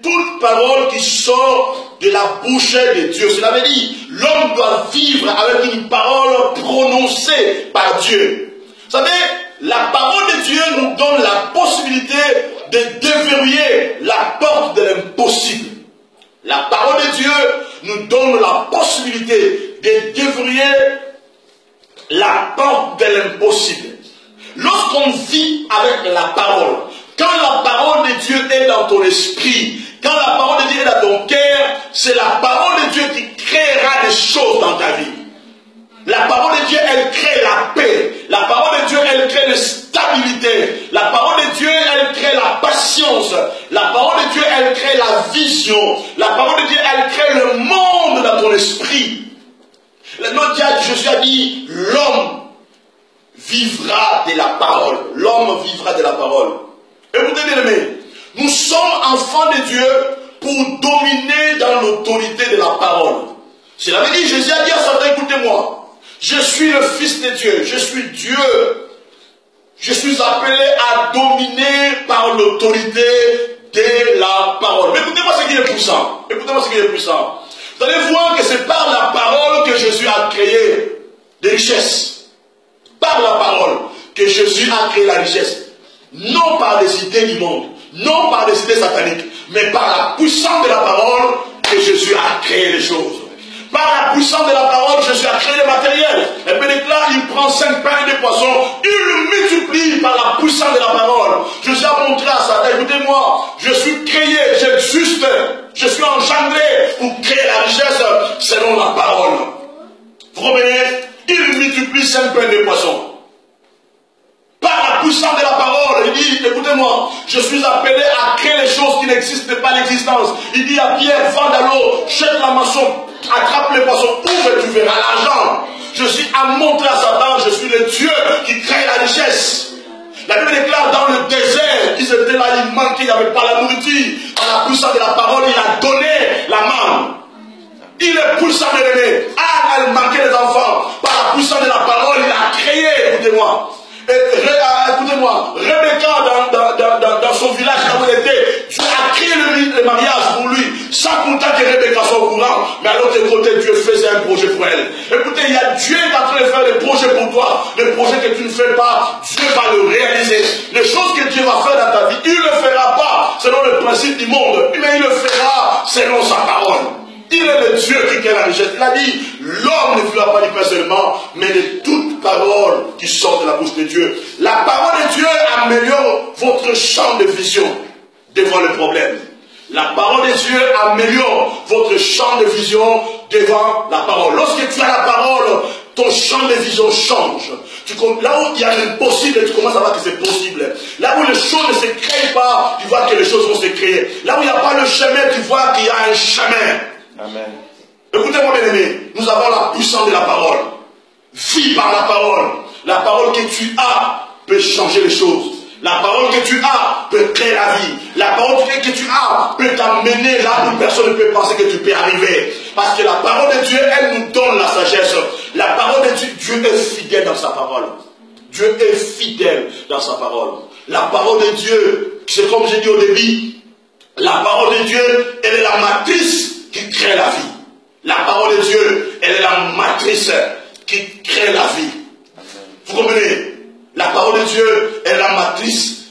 Toute parole qui sort de la bouche de Dieu, cela veut dire l'homme doit vivre avec une parole prononcée par Dieu. Vous savez, la parole de Dieu nous donne la possibilité de déverrouiller la porte de l'impossible. La parole de Dieu nous donne la possibilité de déverrouiller la porte de l'impossible. Lorsqu'on vit avec la parole, quand la parole de Dieu est dans ton esprit, quand la parole de Dieu est dans ton cœur, c'est la parole de Dieu qui créera des choses dans ta vie. La parole de Dieu, elle crée la paix. La parole de Dieu, elle crée la stabilité. La parole de Dieu, elle crée la patience. La parole de Dieu, elle crée la vision. La parole de Dieu, elle crée le monde dans ton esprit. Notre Dieu, Jésus a dit, l'homme vivra de la parole. L'homme vivra de la parole. Écoutez bien aimés, nous sommes enfants de Dieu pour dominer dans l'autorité de la parole. Cela veut dire, Jésus a dit à Satan, écoutez-moi, je suis le Fils de Dieu, je suis Dieu. Je suis appelé à dominer par l'autorité de la parole. Mais écoutez-moi ce qui est puissant. Écoutez-moi ce qui est puissant. Vous allez voir que c'est par la parole que Jésus a créé des richesses. Par la parole que Jésus a créé la richesse. Non par les idées du monde, non par les idées sataniques, mais par la puissance de la parole que Jésus a créé les choses. Par la puissance de la parole, Jésus a créé le matériel. Et puis là, il prend 5 pains et 2 poissons, il le multiplie par la puissance de la parole. Jésus a montré à Satan, écoutez-moi, je suis créé, j'existe, je suis engendré pour créer la richesse selon la parole. Vous comprenez? Il multiplie 5 pains et 2 poissons. Par la puissance de la parole, il dit, écoutez-moi, je suis appelé à créer les choses qui n'existent pas l'existence. Il dit à Pierre, vends dans l'eau, jette la maçon, attrape les poissons, ouvre et tu verras l'argent. Je suis à montrer à Satan, je suis le Dieu qui crée la richesse. La Bible déclare dans le désert, ils étaient là, ils manquaient, il n'y avait pas la nourriture. Par la puissance de la parole, il a donné la manne. Il est puissant de l'aimer. Ah, elle manquait les enfants. Par la puissance de la parole, il a créé, écoutez-moi. Écoutez-moi, Rebecca dans son village où elle était, Dieu a créé le mariage pour lui, sans compter que Rebecca soit au courant, mais à l'autre côté, Dieu faisait un projet pour elle. Écoutez, il y a Dieu qui est en train de faire des projets pour toi, les projets que tu ne fais pas, Dieu va le réaliser. Les choses que Dieu va faire dans ta vie, il ne le fera pas selon le principe du monde, mais il le fera selon sa parole. Il est le Dieu qui crée la richesse. Il a dit, l'homme ne vivra pas du pain seulement, mais de toute parole qui sort de la bouche de Dieu. La parole de Dieu améliore votre champ de vision devant le problème. La parole de Dieu améliore votre champ de vision devant la parole. Lorsque tu as la parole, ton champ de vision change. Là où il y a l'impossible, tu commences à voir que c'est possible. Là où les choses ne se créent pas, tu vois que les choses vont se créer. Là où il n'y a pas le chemin, tu vois qu'il y a un chemin. Amen. Écoutez-moi bien aimé, nous avons la puissance de la parole. Vis par la parole. La parole que tu as peut changer les choses. La parole que tu as peut créer la vie. La parole que tu as peut t'amener là où personne ne peut penser que tu peux arriver. Parce que la parole de Dieu, elle nous donne la sagesse. La parole de Dieu, Dieu est fidèle dans sa parole. Dieu est fidèle dans sa parole. La parole de Dieu, c'est comme j'ai dit au début, la parole de Dieu, elle est la matrice qui crée la vie. La parole de Dieu, elle est la matrice qui crée la vie. Vous comprenez? La parole de Dieu est la matrice